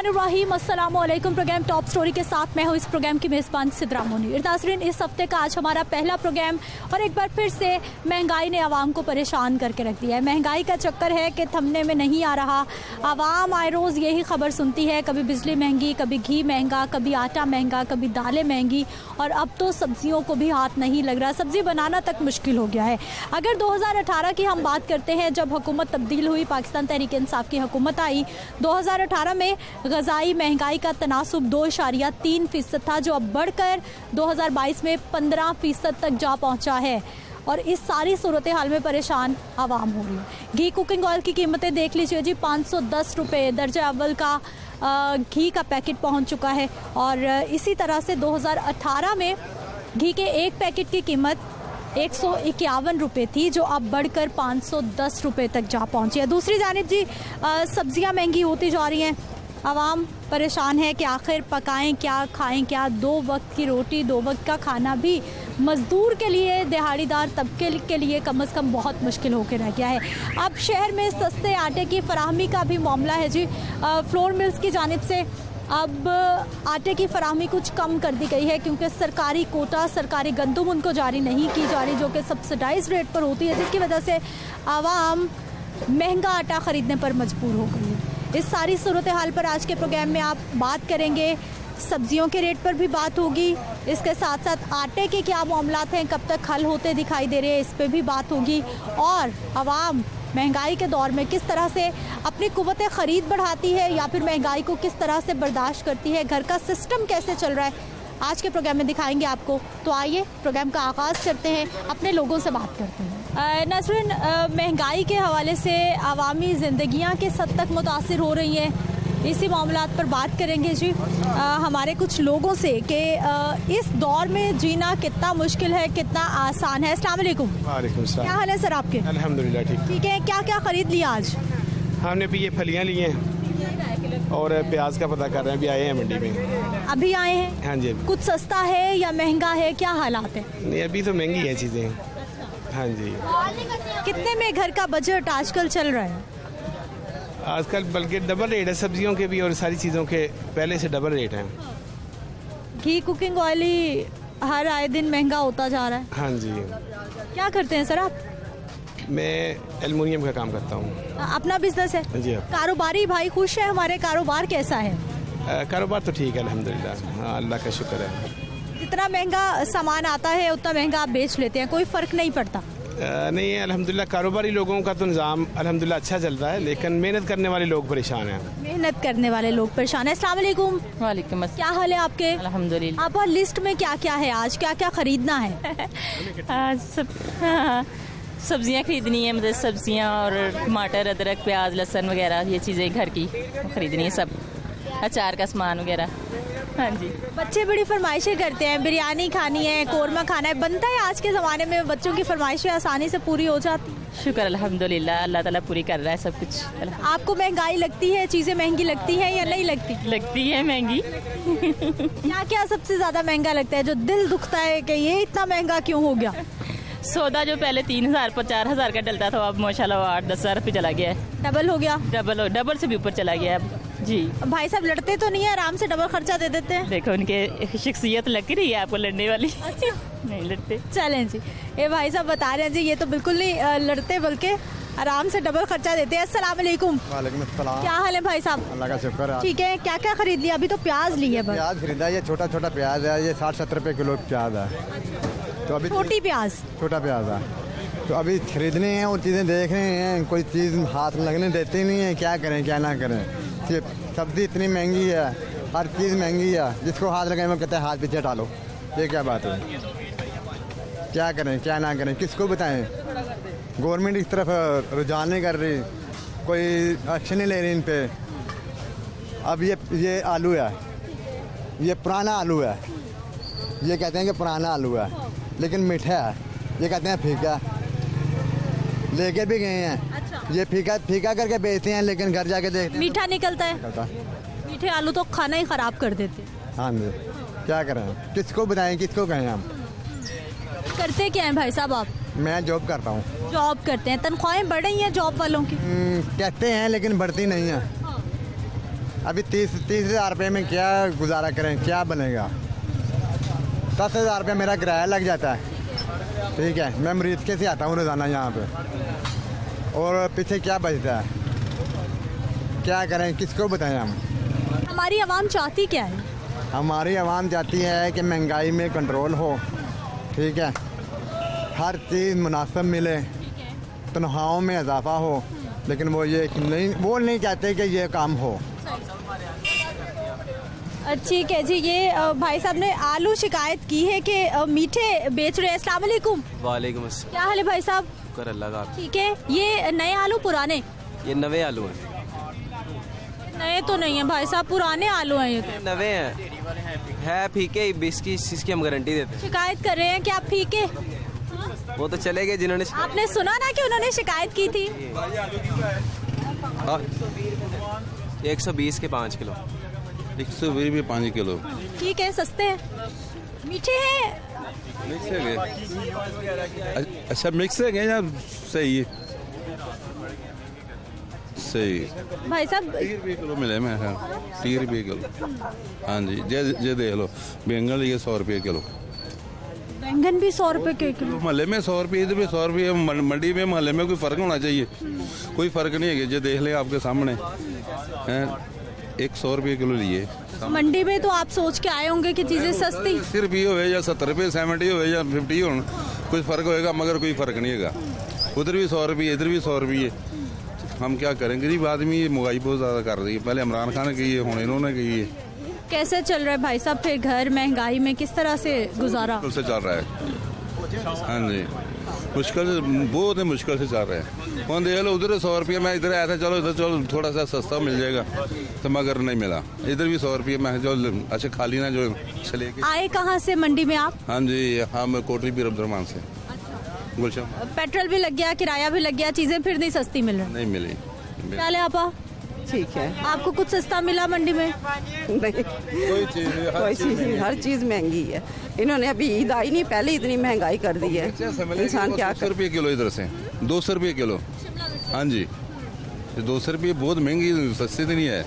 बिस्मिल्लाहिर्रहमानिर्रहीम, अस्सलाम वालेकुम। प्रोग्राम टॉप स्टोरी के साथ मैं हूँ इस प्रोग्राम की मेज़बान सिद्रा मुनीर। नाज़रीन, इस हफ्ते का आज हमारा पहला प्रोग्राम और एक बार फिर से महंगाई ने आवाम को परेशान करके रख दिया है। महंगाई का चक्कर है कि थमने में नहीं आ रहा। आवाम आए रोज़ यही खबर सुनती है, कभी बिजली महंगी, कभी घी महंगा, कभी आटा महंगा, कभी दालें महंगी और अब तो सब्जियों को भी हाथ नहीं लग रहा। सब्जी बनाना तक मुश्किल हो गया है। अगर 2018 की हम बात करते हैं, जब हुकूमत तब्दील हुई, पाकिस्तान तहरीक इंसाफ की हुकूमत आई, 2018 में ग़ज़ाई महंगाई का तनासुब 2.3% था, जो अब बढ़कर 2022 में 15% तक जा पहुंचा है। और इस सारी सूरत हाल में परेशान आवाम हो रही है। घी कुकिंग ऑयल की कीमतें देख लीजिए जी, 510 रुपये दर्जा अव्वल का घी का पैकेट पहुंच चुका है। और इसी तरह से 2018 में घी के एक पैकेट की कीमत 151 रुपये थी, जो अब बढ़कर 510 रुपये तक जा पहुंची है। दूसरी जानिब जी, सब्जियां महंगी होती जा रही हैं। आवाम परेशान है कि आखिर पकाएं क्या, खाएं क्या। 2 वक्त की रोटी, 2 वक्त का खाना भी मज़दूर के लिए, दिहाड़ीदार तबके के लिए कम से कम बहुत मुश्किल होकर रह गया है। अब शहर में सस्ते आटे की फराहमी का भी मामला है जी। फ्लोर मिल्स की जानिब से अब आटे की फराहमी कुछ कम कर दी गई है, क्योंकि सरकारी कोटा, सरकारी गंदम उनको जारी नहीं की जा रही, जो कि सब्सिडाइज रेट पर होती है, जिसकी वजह से आवाम महंगा आटा ख़रीदने पर मजबूर हो गई है। इस सारी सूरत हाल पर आज के प्रोग्राम में आप बात करेंगे। सब्जियों के रेट पर भी बात होगी, इसके साथ साथ आटे के क्या मामलात हैं, कब तक हल होते दिखाई दे रहे हैं, इस पर भी बात होगी। और आवाम महंगाई के दौर में किस तरह से अपनी कुव्वत ख़रीद बढ़ाती है या फिर महंगाई को किस तरह से बर्दाश्त करती है, घर का सिस्टम कैसे चल रहा है, आज के प्रोग्राम में दिखाएंगे आपको। तो आइए प्रोग्राम का आगाज़ करते हैं, अपने लोगों से बात करते हैं। नाज़रीन, महंगाई के हवाले से आवामी ज़िंदगियाँ किस हद तक मुतासिर हो रही हैं, इसी मामलात पर बात करेंगे जी हमारे कुछ लोगों से कि इस दौर में जीना कितना मुश्किल है, कितना आसान है। अस्सलाम वालेकुम। वालेकुम सलाम। क्या हाल है सर आपके? अल्हम्दुलिल्लाह ठीक। ठीक है, क्या क्या ख़रीद लिया आज? हमने भी ये फलियाँ ली हैं और प्याज का पता कर रहे हैं, अभी आए हैं मंडी में। अभी आए हैं? हाँ जी। कुछ सस्ता है या महंगा है, क्या हालात है? नहीं, अभी तो महंगी है चीज़ें। हाँ जी। कितने में घर का बजट आजकल चल रहा है? आजकल बल्कि डबल रेट है सब्जियों के भी और सारी चीज़ों के, पहले से डबल रेट है। घी कुकिंग ऑयल ही हर आए दिन महंगा होता जा रहा है। हाँ जी। क्या करते हैं सर आप? मैं एल्युमिनियम का काम करता हूँ। अपना बिजनेस है? जी। कारोबारी भाई खुश है हमारे? कारोबार कैसा है? कारोबार तो ठीक है अल्हम्दुलिल्लाह। हाँ, अल्लाह का शुक्र है। जितना महंगा सामान आता है उतना महंगा आप बेच लेते हैं, कोई फ़र्क नहीं पड़ता? नहीं, अल्हम्दुलिल्लाह कारोबारी लोगों का तो निज़ाम अल्हम्दुलिल्लाह अच्छा चल रहा है, लेकिन मेहनत करने वाले लोग परेशान हैं। मेहनत करने वाले लोग परेशान हैं। अस्सलाम वालेकुम। वालेकुम अस्सलाम। क्या हाल है आपके? अल्हम्दुलिल्लाह। आपका लिस्ट में क्या क्या है आज, क्या क्या खरीदना है? सब्जियां खरीदनी है, मतलब सब्जियां और टमाटर, अदरक, प्याज, लहसुन वगैरह, ये चीज़ें घर की खरीदनी है, सब अचार का सामान वगैरह। हाँ जी। बच्चे बड़ी फरमाइशें करते हैं, बिरयानी खानी है, कौरमा खाना है, बनता है आज के ज़माने में बच्चों की फरमाइशें आसानी से पूरी हो जाती? शुक्र अल्हम्दुलिल्लाह, अल्लाह ताला पूरी कर रहा है सब कुछ। आपको महंगाई लगती है, चीज़ें महंगी लगती हैं या नहीं लगती? लगती है महंगी। क्या क्या सबसे ज़्यादा महंगा लगता है, जो दिल दुखता है कि ये इतना महंगा क्यों हो गया? सौदा जो पहले 3,000 पर 4,000 का डलता था, अब माशाल्लाह 8-10 हज़ार पे चला गया है। डबल हो गया? डबल से भी ऊपर चला गया अब जी। भाई साहब लड़ते तो नहीं है, आराम से डबल खर्चा दे देते हैं? देखो उनके शख्सियत लग रही है आपको लड़ने वाली। नहीं लड़ते। चलें जी, ये भाई साहब बता रहे हैं जी, ये तो बिल्कुल नहीं लड़ते, बल्कि आराम से डबल खर्चा देते हैं। अस्सलाम वालेकुम। वालेकुम अस्सलाम। क्या हाल है भाई साहब? अल्लाह का शुक्र है। ठीक है, क्या क्या खरीद लिया? अभी तो प्याज ली है बस। प्याज खरीदा, ये छोटा छोटा प्याज है, ये 60-70 रुपये किलो प्याज है। तो अभी छोटी प्याज? छोटा प्याज है, तो अभी खरीदने हैं और चीज़ें देख रहे हैं, कोई चीज़ हाथ लगने देते नहीं है, क्या करें क्या ना करें। सब्ज़ी इतनी महंगी है, हर चीज़ महंगी है, जिसको हाथ लगाए वो कहते हैं हाथ पीछे डालो। ये क्या बात है? क्या करें क्या ना करें, किसको बताएं? गवर्नमेंट इस तरफ रुझान नहीं कर रही, कोई एक्शन नहीं ले रही इन पे। अब ये आलू है, ये पुराना आलू है, ये कहते हैं कि पुराना आलू है लेकिन मीठा है, ये कहते हैं फीका। लेके भी गए हैं। अच्छा। ये फीका करके बेचते हैं, लेकिन घर जाके देखते हैं मीठा निकलता है। मीठे आलू तो खाना ही खराब कर देते। हाँ जी, क्या करें, किसको बताएं, किसको कहें? हम करते क्या हैं भाई साहब आप? मैं जॉब करता हूँ। जॉब करते हैं, तनख्वाहें बढ़ रही हैं जॉब वालों की? कहते हैं लेकिन बढ़ती नहीं है। अभी 30,000 रुपये में क्या गुजारा करें, क्या बनेगा। 10,000 रुपये मेरा किराया लग जाता है, ठीक है। मैं मरीजके से आता हूँ रोज़ाना यहाँ पे, और पीछे क्या बचता है, क्या करें, किसको बताएं हम। हमारी आवाम चाहती क्या है? हमारी आवाम चाहती है कि महंगाई में कंट्रोल हो, ठीक है, हर चीज़ मुनासिब मिले, तनख्वाहों में इजाफा हो, लेकिन वो नहीं चाहते कि ये काम हो। ठीक है जी, ये भाई साहब ने आलू शिकायत की है कि मीठे बेच रहे हैं। अस्सलाम वालेकुम। वालेकुम अस्सलाम। क्या हाल है भाई साहब? कर अल्लाह का। ठीक है, ये नए आलू पुराने? ये नवे आलू हैं। नए तो नहीं है भाई साहब, पुराने आलू हैं ये तो। नवे हैं, है फीके, 20 की हम गारंटी देते हैं। शिकायत कर रहे हैं कि आप फीके? वो तो चले गए जिन्होंने। आपने सुना ना कि उन्होंने शिकायत की थी? 120 के 5 किलो। 120 रुपये 5 किलो। ठीक है, सस्ते हैं, मीठे हैं। मिक्स है, अच्छा मिक्स है या सही है? सही। भाई साहब 30 रुपये किलो मिले मैं, हाँ 30 रुपये किलो। हाँ जी, जे देख लो, बैंगन लिए 100 रुपये किलो। बैंगन भी 100 रुपये के किलो? महल्ले में 100 रुपये, इधर भी 100 रुपये, मंडी में महल्ले में कोई फ़र्क होना चाहिए? कोई फ़र्क नहीं है, जो देख लें आपके सामने हैं, 100 रुपये किलो लिए। मंडी में तो आप सोच के आए होंगे कि चीज़ें सस्ती। 80 रुपये हो या 70 रुपये, 70 हो या 50 हो, कोई फ़र्क होएगा, मगर कोई फ़र्क नहीं होगा। उधर भी 100 रुपये, इधर भी 100 रुपये। हम क्या करें, गरीब आदमी ये महंगाई बहुत ज़्यादा कर रही है। पहले इमरान खान ने की है, हुण इन्होंने की है। कैसे चल रहा है भाई साहब फिर घर महंगाई में, किस तरह से गुजारा? मुश्किल से चल रहा है। हाँ जी, मुश्किल से, बहुत ही मुश्किल से चल रहा है। कौन देख लो, उधर 100 रुपये, मैं इधर आया था, चलो इधर चलो थोड़ा सा सस्ता मिल जाएगा, तो मगर नहीं मिला। इधर भी 100 रुपये में जो अच्छा खाली ना जो चले गए। आए कहाँ से मंडी में आप? हाँ जी, हाँ मैं कोटरी पीर अब्दुर्रहमान से। गुलशन। पेट्रोल भी लग गया, किराया भी लग गया, चीज़ें फिर नहीं सस्ती मिल रही? नहीं मिली। क्या ले आपा? ठीक है। आपको कुछ सस्ता मिला मंडी में? नहीं, कोई चीज़, हर चीज़ महंगी है। इन्होंने अभी ईद आई नहीं, पहले इतनी महंगाई कर दी है, इंसान क्या 200 रुपये किलो, इधर से 200 रुपये किलो। हाँ जी, 200 रुपये बहुत महंगी, सस्ती तो नहीं है,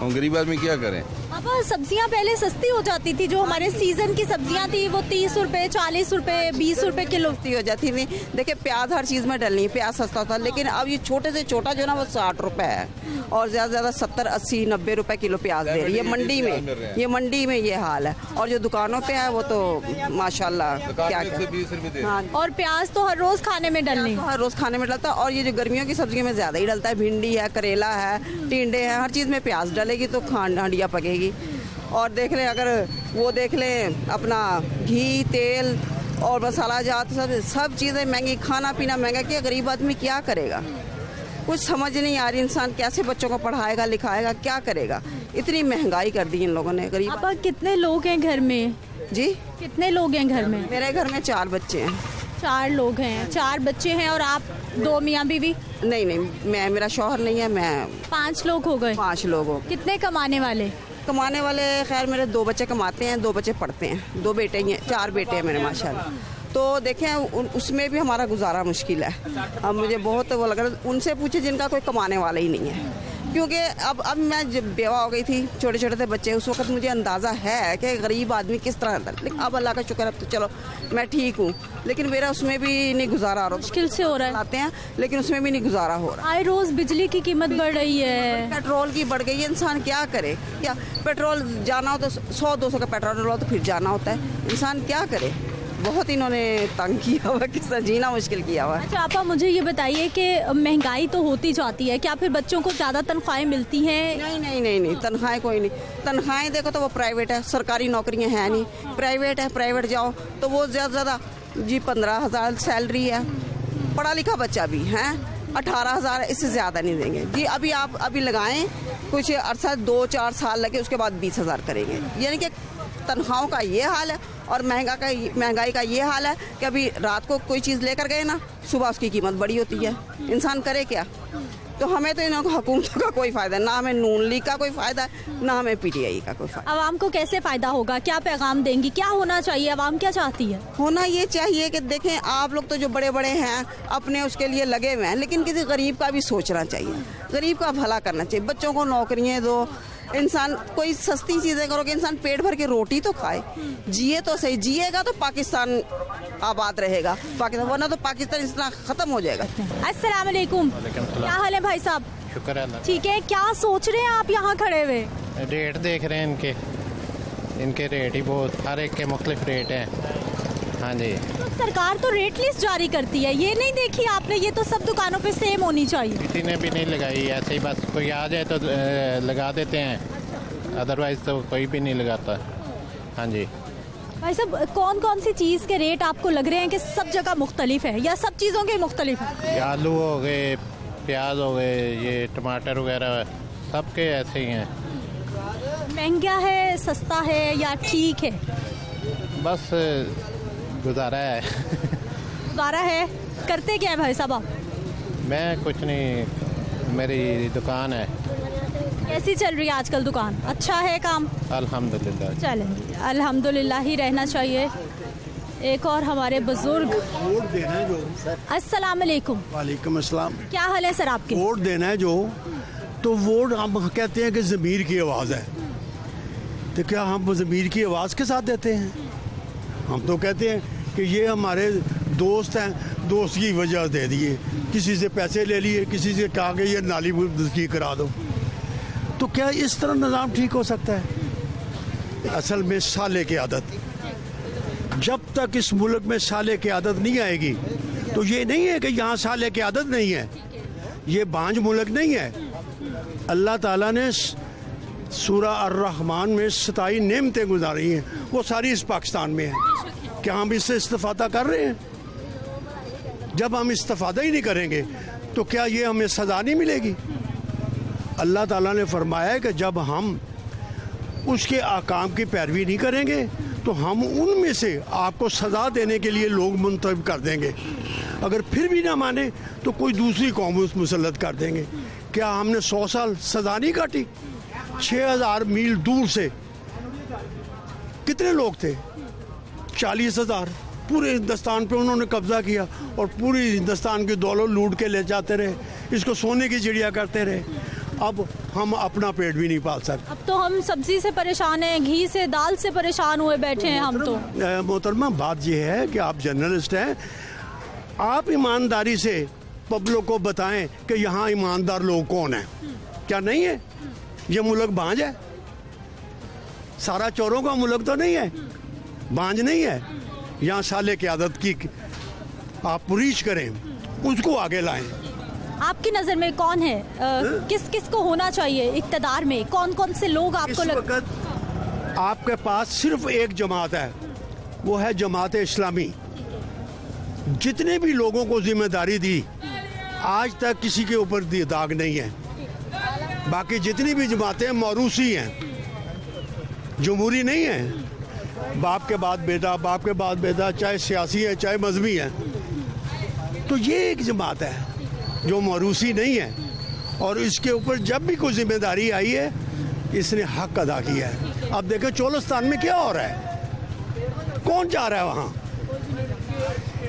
और गरीब आदमी क्या करें। अब सब्जियां पहले सस्ती हो जाती थी, जो हमारे सीजन की सब्जियां थी वो 30 रुपए, 40 रुपए, 20 रुपए किलो हो जाती थी। देखिए प्याज हर चीज़ में डलनी है, प्याज सस्ता था, लेकिन अब ये छोटे से छोटा जो ना वो 60 रुपए है, और ज़्यादा से ज़्यादा 70, 80, 90 रुपए किलो प्याज दे रही है मंडी में। ये मंडी में ये हाल है, और जो दुकानों पे है वो तो माशाल्लाह क्या 120 रुपये। हाँ, और प्याज तो हर रोज खाने में डलनी। तो हर रोज़ खाने में डलता है, और ये जो गर्मियों की सब्जी में ज़्यादा ही डलता है। भिंडी है, करेला है, टिंडे हैं, हर चीज़ में प्याज डलेगी तो हांडियाँ पकेगी। और देख लें, अगर वो देख लें अपना घी, तेल और मसाला जात, सब चीज़ें महंगी, खाना पीना महंगा, कि गरीब आदमी क्या करेगा? कुछ समझ नहीं आ रही, इंसान कैसे बच्चों को पढ़ाएगा लिखाएगा, क्या करेगा? इतनी महंगाई कर दी इन लोगों ने। गरीब अब कितने लोग हैं घर में? जी, कितने लोग हैं घर में? मेरे घर में 4 बच्चे हैं। 4 लोग हैं, 4 बच्चे हैं, और आप 2 मियाँ बीवी? नहीं, मेरा शौहर नहीं है, मैं 5 लोग हो गए। 5 लोग हो। कितने कमाने वाले? कमाने वाले खैर मेरे 2 बच्चे कमाते हैं, 2 बच्चे पढ़ते हैं, 2 बेटे ही हैं, 4 बेटे हैं मेरे माशाल्लाह। तो देखें उसमें भी हमारा गुजारा मुश्किल है। अब मुझे बहुत वो लग रहा है, उनसे पूछे जिनका कोई कमाने वाला ही नहीं है, क्योंकि अब मैं जब बेवा हो गई थी, छोटे छोटे थे बच्चे, उस वक्त मुझे अंदाज़ा है कि गरीब आदमी किस तरह रहता है। लेकिन अब अल्लाह का शुक्र, अब तो चलो मैं ठीक हूँ, लेकिन मेरा उसमें भी नहीं गुजारा हो रहा। मुश्किल से हो रहा है, आते हैं लेकिन उसमें भी नहीं गुजारा हो रहा। आए रोज बिजली की कीमत बढ़ रही है, पेट्रोल की बढ़ गई है, इंसान क्या करे? क्या पेट्रोल जाना हो तो 100-200 का पेट्रोल हो तो फिर जाना होता है, इंसान क्या करे? बहुत इन्होंने तंग किया हुआ, किस जीना मुश्किल किया हुआ। अच्छा आपा, मुझे ये बताइए कि महंगाई तो होती जाती है, क्या फिर बच्चों को ज़्यादा तनख्वाहें मिलती हैं? नहीं, तनख्वाहें कोई नहीं। तनख्वाहें देखो तो वो प्राइवेट है, सरकारी नौकरियां हैं नहीं, प्राइवेट है। प्राइवेट जाओ तो वो ज़्यादा जी 15,000 सैलरी है, पढ़ा लिखा बच्चा भी है, 18,000, इससे ज़्यादा नहीं देंगे जी। आप अभी लगाएं कुछ अरसा, 2-4 साल लगे, उसके बाद 20,000 करेंगे। यानी कि तनख्वाहों का ये हाल है, और महंगाई का ये हाल है कि अभी रात को कोई चीज़ लेकर गए ना, सुबह उसकी कीमत बड़ी होती है, इंसान करे क्या? तो हमें तो इन हुकूमतों का कोई फ़ायदा ना, हमें नून लीग का कोई फ़ायदा ना, हमें PTI का कोई फ़ायदा। आवाम को कैसे फ़ायदा होगा? क्या पैगाम देंगी? क्या होना चाहिए? आवाम क्या चाहती है? होना ये चाहिए कि देखें, आप लोग तो जो बड़े बड़े हैं अपने उसके लिए लगे हुए हैं, लेकिन किसी गरीब का भी सोचना चाहिए, गरीब का भला करना चाहिए। बच्चों को नौकरियाँ दो, इंसान कोई सस्ती चीजें करो कि इंसान पेट भर के रोटी तो खाए, जिए तो सही। जिएगा तो पाकिस्तान आबाद रहेगा, पाकिस्तान, वरना तो पाकिस्तान इस तरह खत्म हो जाएगा। अस्सलाम वालेकुम, क्या हाल है भाई साहब? शुक्र है अल्लाह। ठीक है, क्या सोच रहे हैं आप यहाँ खड़े हुए? रेट देख रहे हैं इनके रेट ही बहुत, हर एक के मुख्तलिफ रेट हैं। हाँ जी, तो सरकार तो रेट लिस्ट जारी करती है, ये नहीं देखी आपने? ये तो सब दुकानों पे सेम होनी चाहिए। किसी ने भी नहीं लगाई, ऐसे ही बस कोई आ जाए तो लगा देते हैं, अदरवाइज तो कोई भी नहीं लगाता। हाँ जी। भाई साहब, कौन कौन सी चीज़ के रेट आपको लग रहे हैं कि सब जगह मुख्तलिफ है या सब चीज़ों के मुख्तलिफ है? आलू हो गए, प्याज हो गए, ये टमाटर वगैरह सबके ऐसे ही हैं। महंगा है, सस्ता है या ठीक है? बस गुजारा है। गुजारा है। करते क्या है भाई साहब आप? मैं कुछ नहीं, मेरी दुकान है। कैसी चल रही है आजकल दुकान? अच्छा है काम? अल्हम्दुलिल्लाह। चलेंगे, अल्हम्दुलिल्लाह ही रहना चाहिए। एक और हमारे बुजुर्ग। वोट देना है जो सर। अस्सलाम वालेकुम। वालेकुम अस्सलाम। क्या हाल है सर आपके? वोट देना है जो, तो वोट हम कहते हैं कि ज़मीर की आवाज़ है, तो क्या हम ज़मीर की आवाज़ के साथ देते हैं? हम तो कहते हैं कि ये हमारे दोस्त हैं, दोस्त की वजह दे दिए, किसी से पैसे ले लिए, किसी से कहा कि ये नाली की करा दो, तो क्या इस तरह निज़ाम ठीक हो सकता है? असल में साले की आदत, जब तक इस मुल्क में साले की आदत नहीं आएगी, तो ये नहीं है कि यहाँ साले की आदत नहीं है, ये बांझ मुल्क नहीं है। अल्लाह ताला ने सूरा अर्रहमान में 27 नेमतें गुजारी हैं, वो सारी इस पाकिस्तान में है। क्या हम इससे इस्तेफादा कर रहे हैं? जब हम इस्तेफादा ही नहीं करेंगे तो क्या ये हमें सज़ा नहीं मिलेगी? अल्लाह ताला ने फरमाया है कि जब हम उसके आकाम की पैरवी नहीं करेंगे तो हम उनमें से आपको सज़ा देने के लिए लोग मुंतखब कर देंगे, अगर फिर भी ना माने तो कोई दूसरी कौम उस मुसल्लत कर देंगे। क्या हमने 100 साल सज़ा नहीं काटी? 6000 मील दूर से कितने लोग थे? 40,000। पूरे हिंदुस्तान पे उन्होंने कब्जा किया और पूरी हिंदुस्तान की दौलत लूट के ले जाते रहे, इसको सोने की चिड़िया करते रहे। अब हम अपना पेट भी नहीं पाल सकते। अब तो हम सब्जी से परेशान हैं, घी से, दाल से परेशान हुए बैठे हैं हम तो। मोहतरमा, बात यह है कि आप जर्नलिस्ट हैं, आप ईमानदारी से पब्लिक को बताएं कि यहाँ ईमानदार लोग कौन हैं। क्या नहीं है? ये मुल्क बांझ है? सारा चोरों का मुल्क तो नहीं है, बांझ नहीं है। यहाँ साले की आदत की आप पुरीश करें, उसको आगे लाएं। आपकी नज़र में कौन है, किस किस को होना चाहिए इक़्तिदार में? कौन कौन से लोग आपको इस वक्त आपके पास सिर्फ एक जमात है, वो है जमात इस्लामी। जितने भी लोगों को जिम्मेदारी दी, आज तक किसी के ऊपर दाग नहीं है। बाकी जितनी भी जमातें मौरूसी हैं, जमहूरी नहीं है। बाप के बाद बेटा, बाप के बाद बेटा, चाहे सियासी है चाहे मजहबी है, तो ये एक जमात है जो मौरूसी नहीं है। और इसके ऊपर जब भी कोई जिम्मेदारी आई है, इसने हक अदा किया है। अब देखें चोलिस्तान में क्या हो रहा है, कौन जा रहा है वहाँ?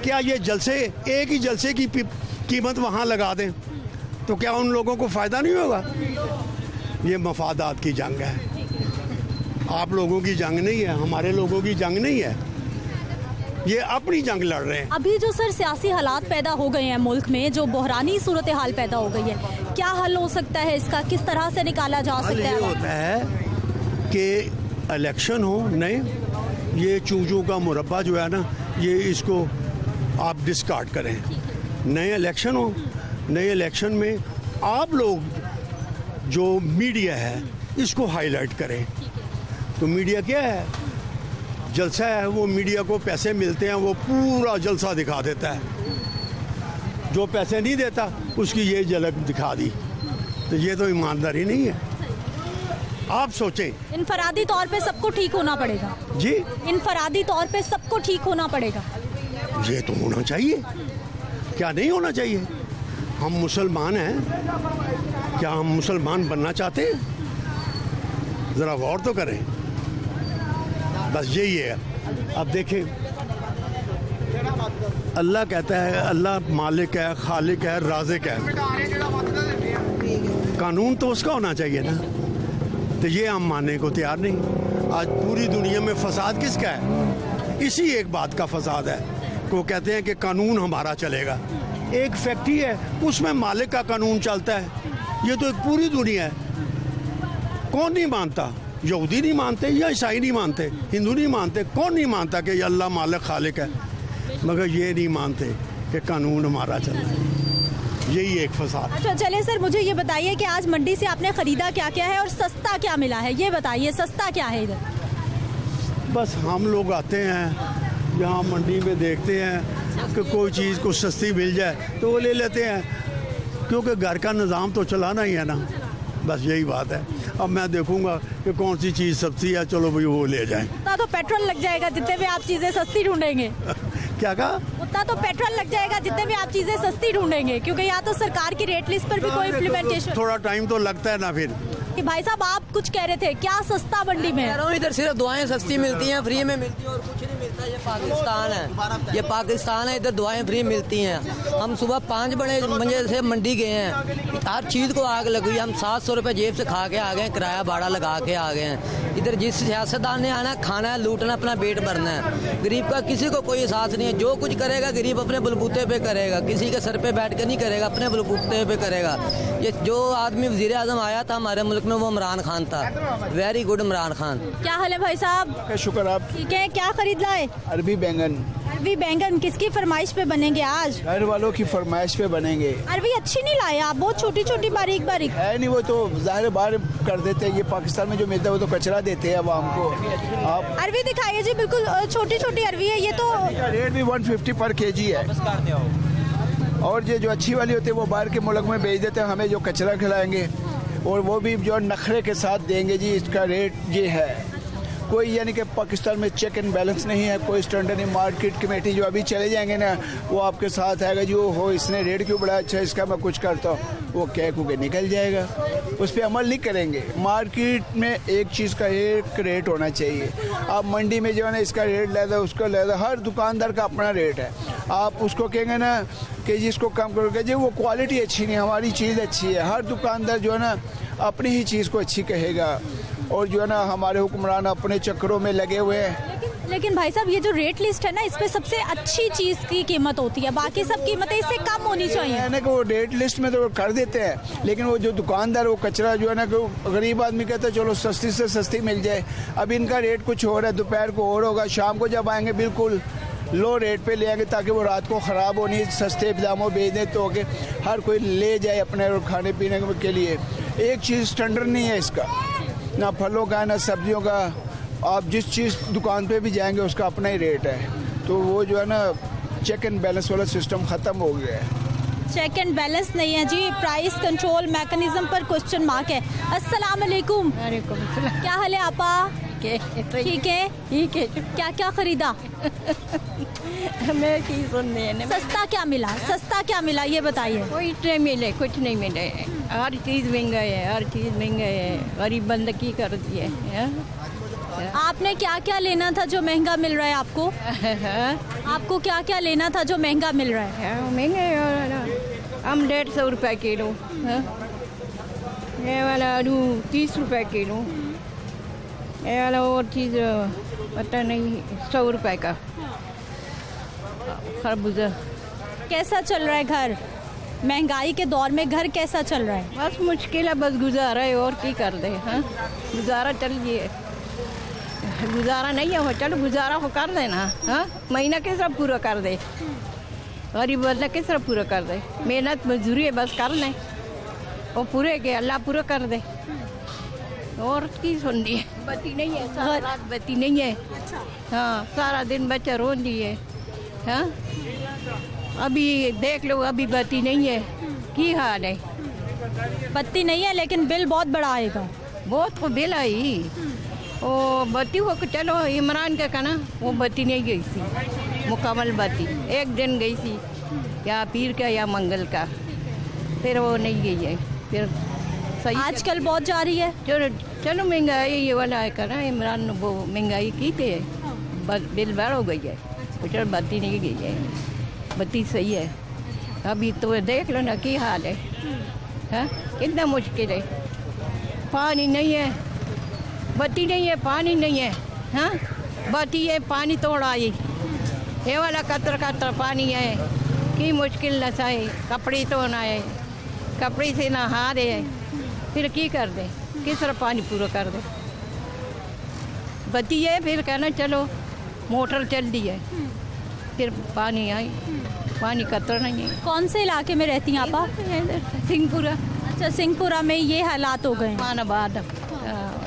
क्या ये जलसे, एक ही जलसे की कीमत वहाँ लगा दें तो क्या उन लोगों को फ़ायदा नहीं होगा? ये मफादात की जंग है, आप लोगों की जंग नहीं है, हमारे लोगों की जंग नहीं है, ये अपनी जंग लड़ रहे हैं। अभी जो सर सियासी हालात पैदा हो गए हैं मुल्क में, जो बहरानी सूरत हाल पैदा हो गई है, क्या हल हो सकता है इसका? किस तरह से निकाला जा सकता है? होता है कि इलेक्शन हो, नहीं ये चूजों का मुरब्बा जो है ना, ये इसको आप डिस्कार्ड करें। नए इलेक्शन हो, नए इलेक्शन में आप लोग जो मीडिया है इसको हाईलाइट करें। तो मीडिया क्या है? जलसा है। वो मीडिया को पैसे मिलते हैं, वो पूरा जलसा दिखा देता है। जो पैसे नहीं देता उसकी ये झलक दिखा दी, तो ये तो ईमानदारी नहीं है। आप सोचें, इनफरादी तौर पे सबको ठीक होना पड़ेगा जी, इनफरादी तौर पे सबको ठीक होना पड़ेगा। ये तो होना चाहिए, क्या नहीं होना चाहिए? हम मुसलमान हैं, क्या हम मुसलमान बनना चाहते हैं? ज़रा गौर तो करें, बस यही है। अब देखें, अल्लाह कहता है, अल्लाह मालिक है, खालिक है, राज़िक है। कानून तो उसका होना चाहिए ना। तो ये हम मानने को तैयार नहीं। आज पूरी दुनिया में फसाद किसका है? इसी एक बात का फसाद है को कहते हैं कि कानून हमारा चलेगा। एक फैक्ट्री है उसमें मालिक का कानून चलता है। ये तो एक पूरी दुनिया है। कौन नहीं मानता? यहूदी नहीं मानते या ईसाई नहीं मानते, हिंदू नहीं मानते, कौन नहीं मानता कि ये अल्लाह मालिक खालिक है? मगर ये नहीं मानते कि कानून हमारा चल रहा है। यही एक फसाद। अच्छा चलिए सर, मुझे ये बताइए कि आज मंडी से आपने खरीदा क्या क्या है और सस्ता क्या मिला है, ये बताइए। सस्ता क्या है इधर? बस हम लोग आते हैं यहाँ मंडी में, देखते हैं कि कोई चीज़ को सस्ती मिल जाए तो वो ले लेते हैं, क्योंकि घर का निज़ाम तो चलाना ही है ना। बस यही बात है। अब मैं देखूंगा कि कौन सी चीज़ सस्ती है, चलो भाई वो ले जाएं। उतना तो पेट्रोल लग जाएगा जितने भी आप चीज़ें सस्ती ढूंढेंगे। क्या कहा? उतना तो पेट्रोल लग जाएगा जितने भी आप चीज़ें सस्ती ढूंढेंगे, क्योंकि यहाँ तो सरकार की रेट लिस्ट पर भी कोई इम्प्लीमेंटेशन। थोड़ा टाइम तो लगता है ना फिर। कि भाई साहब आप कुछ कह रहे थे, क्या सस्ता मंडी में? इधर सिर्फ दवाएं सस्ती मिलती हैं, फ्री में मिलती हैं और कुछ नहीं मिलता। ये पाकिस्तान है, ये पाकिस्तान है। इधर दवाएं फ्री मिलती हैं। हम सुबह 5 बजे से मंडी गए हैं, हर चीज़ को आग लगी। हम 700 रुपये जेब से खा के आ गए, किराया भाड़ा लगा के आ गए हैं। इधर जिस सियासतदान ने आना, खाना है, लूटना, अपना पेट भरना है। गरीब का किसी को कोई एहसास नहीं है। जो कुछ करेगा गरीब अपने बलबूते पे करेगा, किसी के सर पे बैठ कर नहीं करेगा, अपने बलबूते पे करेगा। ये जो आदमी वज़ीर आज़म आया था हमारे मुल्क में, वो इमरान खान था। Very good Imran Khan. क्या हाल है भाई साहब? शुक्र आप ठीक है। क्या खरीद लाए? अरबी बैंगन। अरबी बैंगन किसकी फरमाइश पे बनेंगे आज? घर वालों की फरमाइश पे बनेंगे। अरबी अच्छी नहीं लाए आप, बहुत छोटी छोटी बारीक बारीक है नहीं, वो तो ज़ाहिर बाहर कर देते हैं। ये पाकिस्तान में जो मिलता है वो तो कचरा देते हैं आवाम को। आप अरबी दिखाइए जी, बिल्कुल छोटी छोटी अरबी है ये तो। रेट भी 150 पर केजी है। और ये जो अच्छी वाली होती है वो बाहर के मुल्क में बेच देते हैं, हमें जो कचरा खिलाएंगे और वो भी जो नखरे के साथ देंगे जी। इसका रेट ये है, कोई यानी कि पाकिस्तान में चेक एंड बैलेंस नहीं है, कोई स्टैंडर्ड नहीं। मार्केट कमेटी जो अभी चले जाएंगे ना, वो आपके साथ आएगा जी, हो इसने रेट क्यों बढ़ाया, अच्छा इसका मैं कुछ करता हूँ, वो कह के निकल जाएगा। उस पर अमल नहीं करेंगे। मार्केट में एक चीज़ का एक रेट होना चाहिए। आप मंडी में जो है ना इसका रेट लेदा, उसका लेदा, हर दुकानदार का अपना रेट है। आप उसको कहेंगे ना कि जी इसको कम करोगे जी, वो क्वालिटी अच्छी नहीं, हमारी चीज़ अच्छी है। हर दुकानदार जो है ना अपनी ही चीज़ को अच्छी कहेगा। और जो है ना हमारे हुक्मरान अपने चक्करों में लगे हुए हैं। लेकिन भाई साहब ये जो रेट लिस्ट है ना, इस पे सबसे अच्छी चीज़ की कीमत होती है, बाकी सब कीमतें इससे कम होनी चाहिए। ना कि वो रेट लिस्ट में तो कर देते हैं, लेकिन वो जो दुकानदार वो कचरा जो है ना, गरीब आदमी कहता है चलो सस्ती से सस्ती मिल जाए। अब इनका रेट कुछ हो रहा है, दोपहर को और होगा, शाम को जब आएंगे बिल्कुल लो रेट पे ले आएंगे, ताकि वो रात को ख़राब होनी, सस्ते दामों बेच दें तो कि हर कोई ले जाए अपने खाने पीने के लिए। एक चीज़ स्टैंडर्ड नहीं है इसका, ना फलों का ना सब्जियों का। आप जिस चीज़ दुकान पे भी जाएंगे उसका अपना ही रेट है। तो वो जो है ना चेक एंड बैलेंस वाला सिस्टम ख़त्म हो गया है। चेक एंड बैलेंस नहीं है जी, प्राइस कंट्रोल मैकेनिज्म पर क्वेश्चन मार्क है। अस्सलाम वालेकुम। क्या हाल है आपा? ठीक है। ठीक है। क्या क्या खरीदा? मैं की सुनने सस्ता क्या मिला? सस्ता क्या मिला ये बताइए। कोई नहीं मिले, कुछ नहीं मिले। हर चीज़ महंगा है, हर चीज़ महंगा है। गरीब बंद की कर दिए। आपने क्या क्या लेना था जो महंगा मिल रहा है आपको? आपको क्या क्या लेना था जो महंगा मिल रहा है? महंगा हम 150 रुपये किलो। ये वाला आलू 30 रुपये किलो। ये वाला और चीज़ पता नहीं 100 रुपये का। खरबूजा। कैसा चल रहा है घर? महंगाई के दौर में घर कैसा चल रहा है? बस मुश्किल है, बस गुजारा है और की कर दे। हाँ गुजारा चलिए, गुजारा नहीं है हो, चलो गुजारा हो कर देना। हाँ महीना किस तरह पूरा कर दे, गरीब बंदा किस तरह पूरा कर दे। मेहनत मजदूरी है, बस कर लें और पूरे के अल्लाह पूरा कर दे। और की सुननी है, बत्ती नहीं है, सारा रात बत्ती नहीं है। हाँ सारा दिन बच्चा रो दिए। हाँ अभी देख लो, अभी बत्ती नहीं है, की हाल है? बत्ती नहीं है लेकिन बिल बहुत बड़ा आएगा। बहुत को बिल आई। वो बत्ती हो, चलो इमरान का कहना, वो बत्ती नहीं गई थी मुकम्मल बत्ती, एक दिन गई थी, या पीर का या मंगल का, फिर वो नहीं गई है। फिर सही आजकल बहुत जा रही है। चलो महंगाई ये वाला है कहना, इमरान ने वो महंगाई की थी, बिल बढ़ हो गई है, चलो बत्ती नहीं गई है, बत्ती सही है। अभी तो देख लो ना की हाल है। हाँ कितना मुश्किल है, पानी नहीं है, बत्ती नहीं है, पानी नहीं है, हाँ बत्ती है, पानी तोड़ आई, ये वाला कतर कतर पानी है कि मुश्किल न सहे, कपड़े धोना है, कपड़े से नहा दे, फिर की कर दे, किस तरह पानी पूरा कर दे। बत्ती है, फिर कहना चलो मोटर चल दी है, फिर पानी आई, पानी कतर नहीं है। कौन से इलाके में रहती हैं आप? सिंहपुरा। अच्छा, सिंहपुरा में ये हालात हो गए हैं। मानाबाद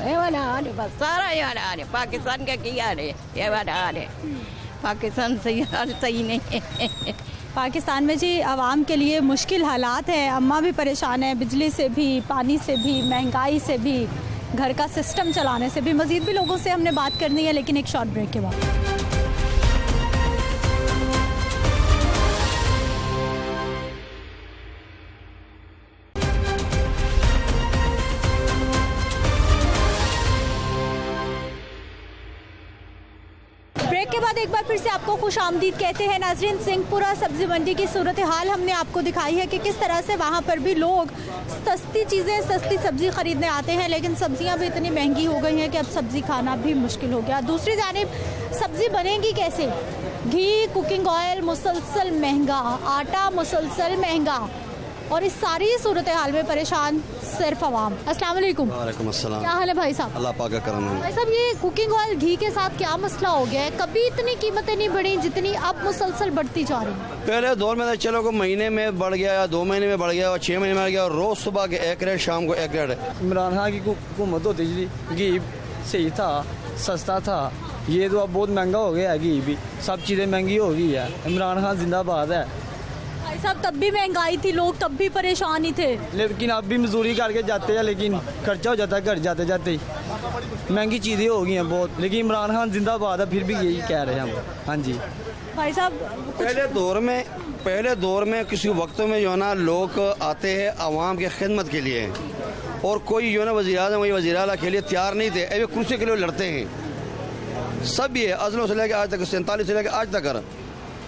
ये वाला हाल है, बस सारा ये वाला हाल है। पाकिस्तान का क्या हाल है, ये वाला हाल है। पाकिस्तान सही हाल सही नहीं है। पाकिस्तान में जी आवाम के लिए मुश्किल हालात है। अम्मा भी परेशान है, बिजली से भी, पानी से भी, महंगाई से भी, घर का सिस्टम चलाने से भी। मज़ीद भी लोगों से हमने बात करनी है, लेकिन एक शॉर्ट ब्रेक के बाद। ब्रेक के बाद एक बार फिर से आपको खुश आमदीद कहते हैं नाजरीन। सिंहपुरा सब्जी मंडी की सूरत हाल हमने आपको दिखाई है कि किस तरह से वहाँ पर भी लोग सस्ती चीज़ें, सस्ती सब्जी ख़रीदने आते हैं, लेकिन सब्जियाँ भी इतनी महंगी हो गई हैं कि अब सब्ज़ी खाना भी मुश्किल हो गया। दूसरी जानिब सब्ज़ी बनेगी कैसे? घी, कुकिंग ऑयल मुसलसल महंगा, आटा मुसलसल महंगा, और इस सारी सूरत हाल में परेशान सिर्फ अवाम। अस्सलाम वालेकुम। वालेकुम अस्सलाम। क्या हाल है भाई साहब? अल्लाह पाक का करम है। भाई साहब, ये कुकिंग ऑयल घी के साथ क्या मसला हो गया है? कभी इतनी कीमतें नहीं बढ़ी जितनी अब मुसलसल बढ़ती जा रही हैं। पहले दौर में तो चलो को महीने में बढ़ गया या 2 महीने में बढ़ गया और 6 महीने में बढ़ गया, और रोज सुबह के 1 रेट, शाम को 1 रेट। इमरान खान की हुकूमत होती थी, घी सही था, सस्ता था। ये तो अब बहुत महंगा हो गया है, घी भी, सब चीज़ें महंगी हो गई है। इमरान खान जिंदाबाद है। भाई साहब, तब भी महंगाई थी, लोग तब भी परेशान ही थे, लेकिन अब भी मजदूरी करके जाते हैं, लेकिन खर्चा हो जाता है घर जाते जाते ही। महंगी चीज़ें हो गई हैं बहुत, लेकिन इमरान खान जिंदाबाद है, फिर भी यही कह रहे हैं हम। हाँ जी भाई साहब। पहले दौर में किसी वक्तों में जो है ना लोग आते हैं आवाम की खिदमत के लिए, और कोई जो है ना वज़ीर-ए-आज़म वही वज़ीर-ए-आला के लिए तैयार नहीं थे। अभी कुर्सी के लिए लड़ते हैं सब। ये अज़लों से लेकर आज तक, 47 से लेकर आज तक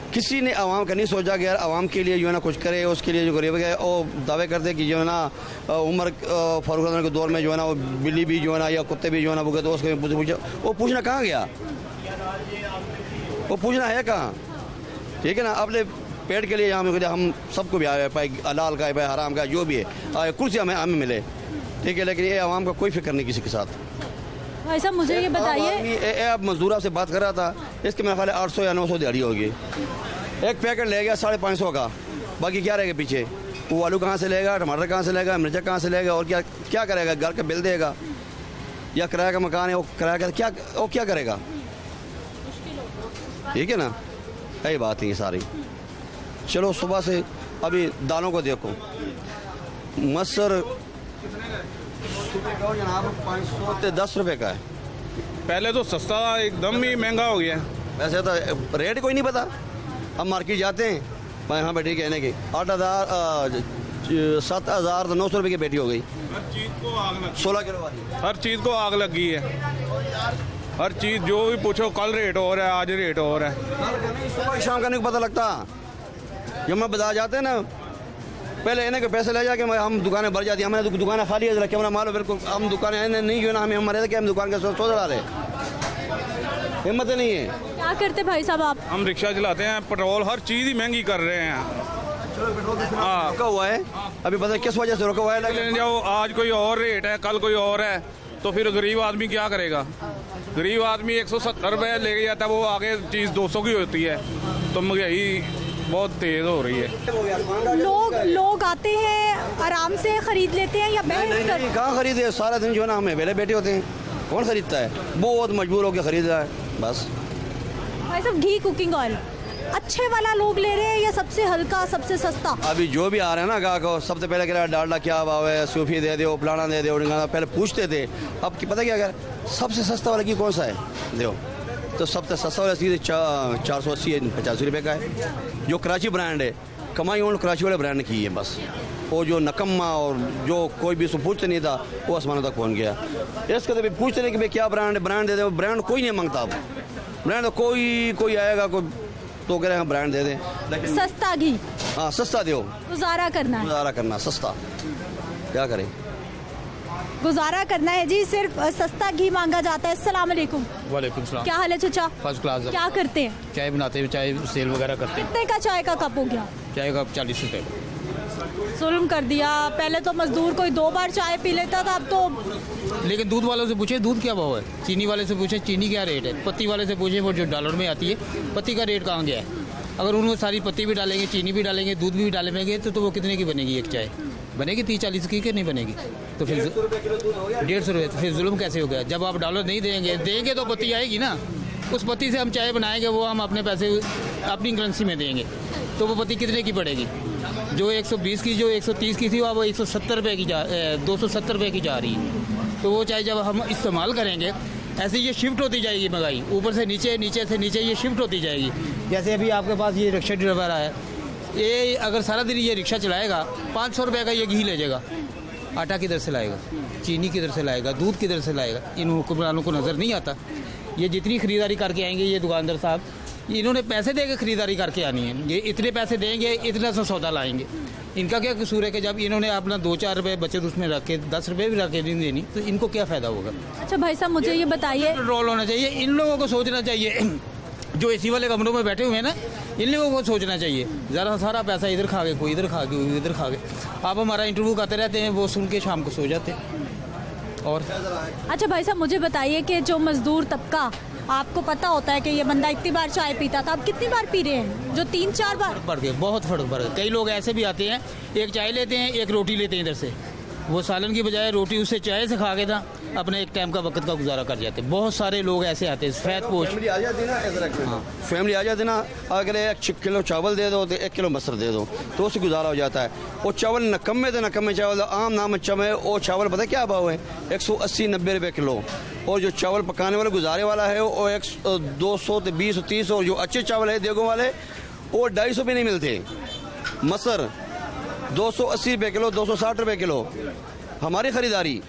किसी ने आवाम का नहीं सोचा कि यार आवाम के लिए जो है ना कुछ करे। उसके लिए जो गरीब है और दावे करते कि जो है ना उमर फारूक के दौर में जो है ना वो बिल्ली भी जो है ना या कुत्ते भी जो है ना वो उसके वो पूछना कहाँ गया? वो पूछना है कहाँ? ठीक है ना, अपने पेट के लिए हम सबको भी आए, भाई हलाल का है, भाई हराम का, जो भी है कुर्सी हमें मिले, ठीक है। लेकिन ये आवाम का कोई फिक्र नहीं किसी के साथ। भाई साहब, मुझे ये बताइए, अब मजदूर से बात कर रहा था, इसके मेरे ख्याल 800 या 900 दिहाड़ी होगी। एक पैकेट ले गया 550 का, बाकी क्या रहेगा पीछे? वो आलू कहाँ से लेगा, टमाटर कहाँ से लेगा, मिर्चा कहाँ से लेगा, और क्या करेगा? घर का बिल देगा या किराए का मकान है, वो किराया का क्या करेगा? ठीक है ना, यही बात है सारी। चलो सुबह से अभी दालों को देखो, मसर जनाब 500 से 10 रुपए का है। पहले तो सस्ता था, एकदम ही महंगा हो गया। वैसे तो रेट कोई नहीं पता। हम मार्केट जाते हैं, मैं हाँ बेटी कहने की 8,000 7,900 रुपये की बेटी हो गई। हर चीज़ को आग लगी, 16 किलो वाली हर चीज़ को आग लगी है। हर चीज़ जो भी पूछो, कल रेट हो रहा है, आज रेट हो रहा है। सुबह शाम का नहीं पता लगता। जब हम बाजार जाते हैं ना, पहले इन्हें के पैसे ले जाके हम दुकानें भर जाती हैं। हमने दुकानें खाली है, कैमरा मालो बिल्कुल। हम दुकानें नहीं जो ना हमें हमारे हम दुकान का सोच रहा है, हिम्मत नहीं है। क्या करते भाई साहब आप? हम रिक्शा चलाते हैं, पेट्रोल हर चीज़ ही महंगी कर रहे हैं। हाँ, रुका हुआ है अभी, पता किस वजह से रुका हुआ है? लेकिन जो आज कोई और रेट है, कल कोई और है, तो फिर गरीब आदमी क्या करेगा? गरीब आदमी 170 रुपये ले जाता है, वो आगे चीज़ 200 की होती है। तो महंगाई बहुत तेज हो रही है। लोग आते हैं, आराम से खरीद लेते हैं या नहीं, कहाँ खरीदे? सारा दिन जो है ना हमें वेले बैठे होते हैं, कौन खरीदता है? बहुत मजबूर होकर खरीद रहा है बस। भाई साहब, घी, कुकिंग ऑयल अच्छे वाला लोग ले रहे हैं या सबसे हल्का, सबसे सस्ता? अभी जो भी आ रहे हैं ना गाहक को, सबसे पहले कह रहा है डालडा क्या भाव है, सूफी दे दो, फलाना दे दो, पहले पूछते थे। अब पता क्या कर, सबसे सस्ता वाला घी कौन सा है दो, तो सबसे सस्ता वाला सीधे 480 85 रुपये का है। जो कराची ब्रांड है, कमाई ओल्ड कराची वाले ब्रांड की है बस। वो जो नकम्मा और जो कोई भी उसको पूछते नहीं था, वो आसमानों तक पहुंच गया। इसके तो भी पूछते नहीं कि भाई क्या ब्रांड दे दे, ब्रांड कोई नहीं मांगता। अब ब्रांड तो कोई आएगा कोई तो कह रहे हैं ब्रांड दे दें। सस्ता घी, हाँ सस्ता दो, गुजारा करना सस्ता, क्या करें? गुजारा करना है जी, सिर्फ सस्ता घी मांगा जाता है। अस्सलाम वालेकुम। वालेकुम सलाम। क्या हाल है चचा? First class. क्या करते हैं? चाय बनाते हैं, चाय सेल वगैरह करते हैं। कितने का चाय का कप हो गया? चाय का 40 रुपये। जुल्म कर दिया। पहले तो मजदूर कोई 2 बार चाय पी लेता था, अब तो। लेकिन दूध वालों से पूछे दूध क्या भाव है, चीनी वाले से पूछे चीनी क्या रेट है, पत्ती वाले से पूछे वो जो डॉलर में आती है पत्ती का रेट कहाँ गया है। अगर उनको सारी पत्ती भी डालेंगे, चीनी भी डालेंगे, दूध भी डालेंगे तो वो कितने की बनेगी एक चाय? बनेगी 30-40 की कि नहीं बनेगी? तो फिर 150 रुपये। तो फिर जुल्म कैसे हो गया? जब आप डॉलर नहीं देंगे तो पत्ती आएगी ना, उस पत्ती से हम चाय बनाएंगे, वो हम अपने पैसे अपनी करेंसी में देंगे, तो वो पत्ती कितने की पड़ेगी? जो 120 की, जो 130 की थी, वो 170 रुपये की 270 रुपये की जा रही है। तो वो चाय जब हम इस्तेमाल करेंगे, ऐसे ये शिफ्ट होती जाएगी महंगाई, ऊपर से नीचे, नीचे से नीचे ये शिफ्ट होती जाएगी। जैसे अभी आपके पास ये रिक्शा ड्राइवर है, ये अगर सारा दिन ये रिक्शा चलाएगा, 500 रुपये का ये घी ले जाएगा, आटा किधर से लाएगा, चीनी किधर से लाएगा, दूध किधर से लाएगा? इन हुक्मरानों को नज़र नहीं आता। ये जितनी खरीदारी करके आएंगे ये दुकानदार साहब, इन्होंने पैसे दे के खरीदारी करके आनी है, ये इतने पैसे देंगे, इतना सा सौदा लाएंगे। इनका क्या कसूर है कि जब इन्होंने अपना 2-4 रुपये बचत उसमें रख के 10 रुपये भी रख के नहीं देनी, तो इनको क्या फ़ायदा होगा? अच्छा भाई साहब, मुझे ये बताइए, रोल होना चाहिए, इन लोगों को सोचना चाहिए जो एसी वाले कमरों में बैठे हुए हैं ना, इन लोगों को सोचना चाहिए। ज़रा सारा पैसा इधर खा गए, कोई इधर खा गए, कोई इधर खा गए। आप हमारा इंटरव्यू करते रहते हैं, वो सुन के शाम को सो जाते हैं। और अच्छा भाई साहब, मुझे बताइए कि जो मजदूर तबका, आपको पता होता है कि ये बंदा इतनी बार चाय पीता था, अब कितनी बार पी रहे हैं? जो 3-4 बार बढ़ गए, बहुत फर्क पड़ गया। कई लोग ऐसे भी आते हैं, एक चाय लेते हैं, एक रोटी लेते हैं इधर से, वो सालन की बजाय रोटी उससे चाय से खा के था अपने एक टाइम का वक्त का गुजारा कर जाते। बहुत सारे लोग ऐसे आते हैं, सफेद पोश। फैमिली आ जाती ना, अगर 1 किलो चावल दे दो तो 1 किलो मसर दे दो, तो उससे गुजारा हो जाता है। वो चावल नकम्मे तो नकम्मे चावल, आम नाम चमे, वो चावल पता क्या भाव है? 180-90 रुपये किलो। और जो चावल पकाने वाला गुजारे वाला है वो 220-30, और जो अच्छे चावल है देगों वाले वो 250 रुपये नहीं मिलते। मसर 280 रुपये किलो, 260 रुपये किलो हमारी ख़रीदारी।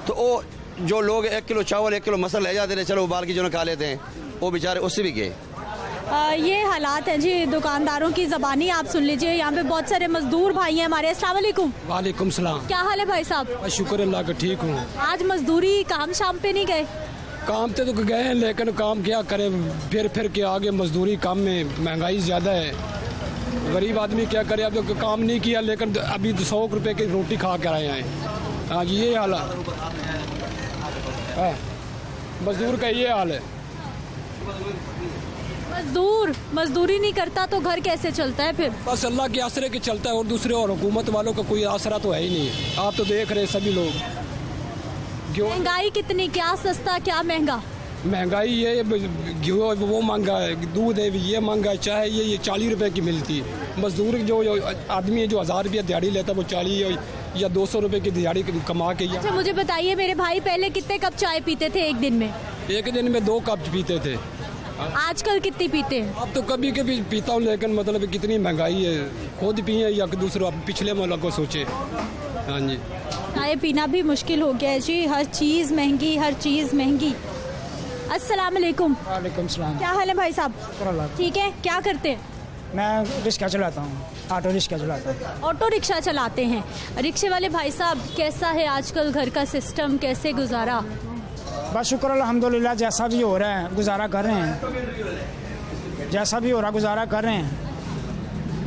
तो वो जो लोग 1 किलो चावल 1 किलो मसर ले जाते रहे, चलो उबाल के जो खा लेते हैं, वो बेचारे उससे भी गए। ये हालात हैं जी दुकानदारों की ज़बानी, आप सुन लीजिए। यहाँ पे बहुत सारे मजदूर भाई हैं हमारे। अस्सलाम वालेकुम। वालेकुम सलाम। क्या हाल है भाई साहब? शुक्र अल्लाह का, ठीक हूँ। आज मजदूरी काम शाम पे नहीं गए? काम पे तो गए हैं, लेकिन काम क्या करें, फिर के आगे मजदूरी काम में महंगाई ज़्यादा है, गरीब आदमी क्या करे। अब तो काम नहीं किया, लेकिन अभी 100 रुपये की रोटी खा कर आए हैं। हाँ जी, ये हाल है, मजदूर का ये हाल है। मजदूरी नहीं करता तो घर कैसे चलता है फिर? बस अल्लाह के आसरे के चलता है, और दूसरे और हुकूमत वालों का कोई आसरा तो है ही नहीं है। आप तो देख रहे सभी लोग। महंगाई कितनी, क्या सस्ता क्या महंगा? महंगाई ये घी वो महंगा है, दूध है ये महंगा है, चाय ये 40 रुपये की मिलती है। मजदूर जो आदमी है जो 1000 रुपये दिहाड़ी लेता है, वो 40 या 200 रुपये की दिहाड़ी कमा के। अच्छा मुझे बताइए, मेरे भाई पहले कितने कप चाय पीते थे एक दिन में? एक दिन में 2 कप पीते थे। आजकल कितनी पीते हैं? अब तो कभी कभी पीता हूँ, लेकिन मतलब कितनी महंगाई है, खुद पिए या दूसरा पिछले वाला को सोचे। हाँ जी, चाय पीना भी मुश्किल हो गया है जी, हर चीज़ महंगी, हर चीज़ महंगी। अस्सलाम वालेकुम। वालेकुम सलाम। क्या हाल है भाई साहब? ठीक है। क्या करते हैं? मैं रिक्शा चलाता हूँ, ऑटो रिक्शा चलाता हूँ। ऑटो रिक्शा चलाते हैं। रिक्शे वाले भाई साहब, कैसा है आजकल घर का सिस्टम, कैसे गुजारा? बस शुक्र अल्हम्दुलिल्लाह, जैसा भी हो रहा है गुजारा कर रहे हैं, जैसा भी हो रहा गुजारा कर रहे हैं।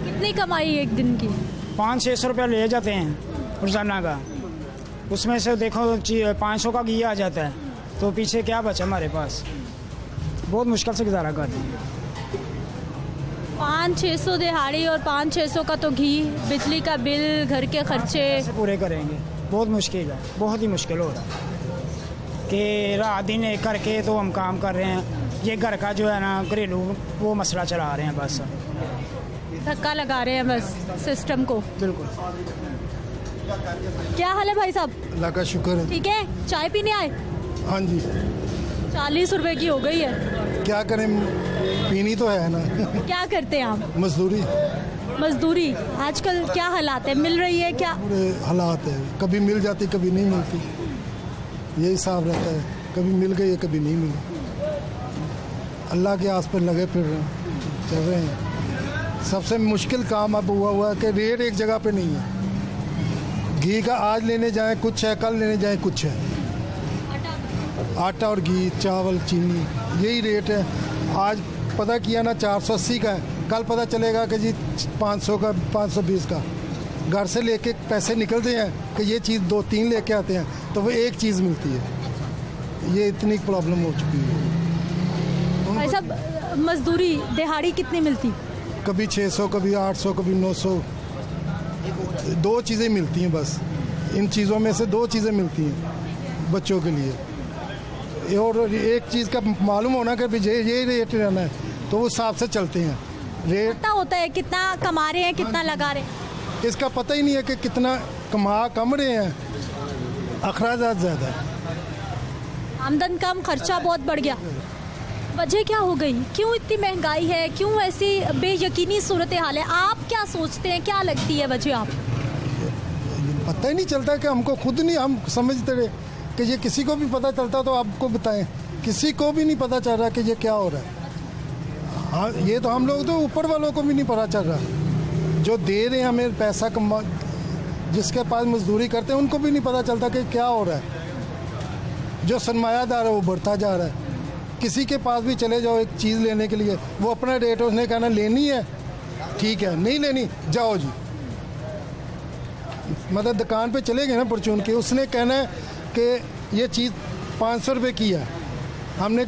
कितनी कमाई एक दिन की? 500-600 रुपया ले जाते हैं रोजाना का, उसमें से देखो 500 का घी आ जाता है, तो पीछे क्या बचा हमारे पास? बहुत मुश्किल से गुजारा करते हैं। 500-600 दिहाड़ी और 500-600 का तो घी, बिजली का बिल, घर के खर्चे पूरे करेंगे। बहुत मुश्किल है, बहुत ही मुश्किल हो रहा है कि रात दिन एक करके तो हम काम कर रहे हैं। ये घर का जो है ना घरेलू वो मसला चला रहे हैं, बस धक्का लगा रहे हैं बस सिस्टम को। बिल्कुल। क्या हाल है भाई साहब? अल्लाह का शुक्र है। ठीक है। चाय पीने आए? हाँ जी। 40 रुपए की हो गई है। क्या करें, पीनी तो है ना। क्या करते हैं आप? मजदूरी। आजकल क्या हालात है, मिल रही है क्या? हालात है, कभी मिल जाती कभी नहीं मिलती, यही हिसाब रहता है। कभी मिल गई है कभी नहीं मिली। अल्लाह के आस पर लगे फिर चल रहे हैं। सबसे मुश्किल काम अब हुआ है कि रेट एक जगह पे नहीं है। घी का आज लेने जाए कुछ है, कल लेने जाए कुछ है। आटा और घी, चावल, चीनी, यही रेट है। आज पता किया ना 480 का है, कल पता चलेगा कि जी 500 का, 520 का। घर से लेके पैसे निकलते हैं कि ये चीज़ 2-3 लेके आते हैं तो वो एक चीज़ मिलती है। ये इतनी प्रॉब्लम हो चुकी है। भाई साहब, मजदूरी दिहाड़ी कितनी मिलती? कभी 600, कभी 800, कभी 900। 2 चीज़ें मिलती हैं बस। इन चीज़ों में से 2 चीज़ें मिलती हैं बच्चों के लिए। और एक चीज़ का मालूम होना कि ये रेट रहना है तो उस हिसाब से चलते हैं। रेट पता होता है कितना कमा रहे हैं, कितना लगा रहे हैं। इसका पता ही नहीं है कि कितना कम रहे हैं, अखराजात ज़्यादा है। आमदन कम, खर्चा बहुत बढ़ गया। वजह क्या हो गई? क्यों इतनी महंगाई है? क्यों ऐसी बेयकीनी सूरत हाल है? आप क्या सोचते हैं, क्या लगती है वजह आप? पता ही नहीं चलता कि हमको खुद नहीं, हम समझते रहे कि ये किसी को भी पता चलता तो आपको बताएं। किसी को भी नहीं पता चल रहा कि ये क्या हो रहा है। हाँ, ये तो हम लोग तो ऊपर वालों को भी नहीं पता चल रहा। जो दे रहे हैं हमें पैसा कमा, जिसके पास मजदूरी करते हैं उनको भी नहीं पता चलता कि क्या हो रहा है। जो सरमायादार है वो बढ़ता जा रहा है। किसी के पास भी चले जाओ एक चीज़ लेने के लिए, वो अपना रेट उसने कहना लेनी है, ठीक है, नहीं लेनी जाओ जी। मतलब दुकान पे चले गए ना परचून के, उसने कहना है कि ये चीज़ 500 रुपये की है, हमने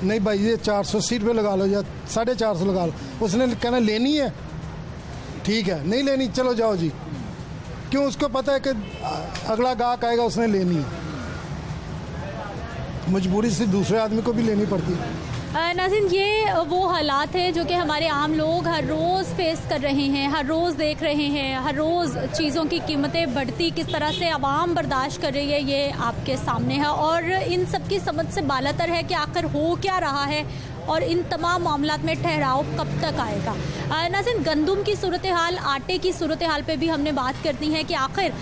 नहीं भाई ये 480 रुपये लगा लो या 450 लगा लो। उसने कहना लेनी है, ठीक है, नहीं लेनी चलो जाओ जी। क्यों? उसको पता है कि अगला गाहक आएगा, उसने लेनी है। मजबूरी से दूसरे आदमी को भी लेनी पड़ती है। नाज़रीन, ये वो हालात है जो कि हमारे आम लोग हर रोज़ फेस कर रहे हैं, हर रोज़ देख रहे हैं। हर रोज़ चीज़ों की कीमतें बढ़ती किस तरह से आवाम बर्दाश्त कर रही है, ये आपके सामने है। और इन सब की समझ से बालातर है कि आखिर हो क्या रहा है और इन तमाम मामलात में ठहराव कब तक आएगा। नाज़रीन, गंदम की सूरत हाल, आटे की सूरत हाल पे भी हमने बात करनी है कि आखिर